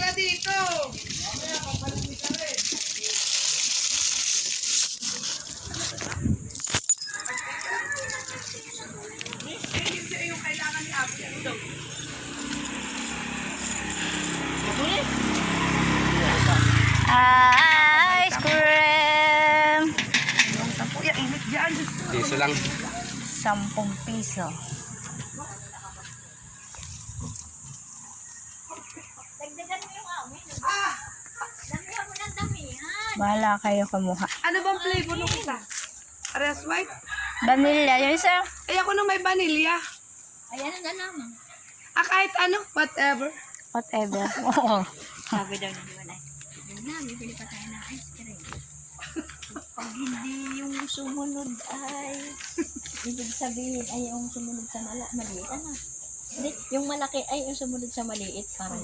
ka dito. Mamaya, papalit ka rin. Yung kailangan ni Ate. Ano daw? Ice cream! Kuya, init dyan. Piso lang. 10 piso. Dagdagan mo yung amin. Damihan mo ng damihan. Bahala kayo kumuha. Ano bang flavor nung isa? Parehas white? Vanilla. Yung isa, Ay, ako na may vanilla. Ayan na lamang. Kahit ano, whatever. whatever. Oo. Sabi daw ni Juanay. Yun na, bibili pa tayo ng ice cream. Pag hindi yung sumunod ay, ibig sabihin ay yung sumunod sa maliit. Ano? Hindi, yung malaki ay yung sumunod sa maliit. Parang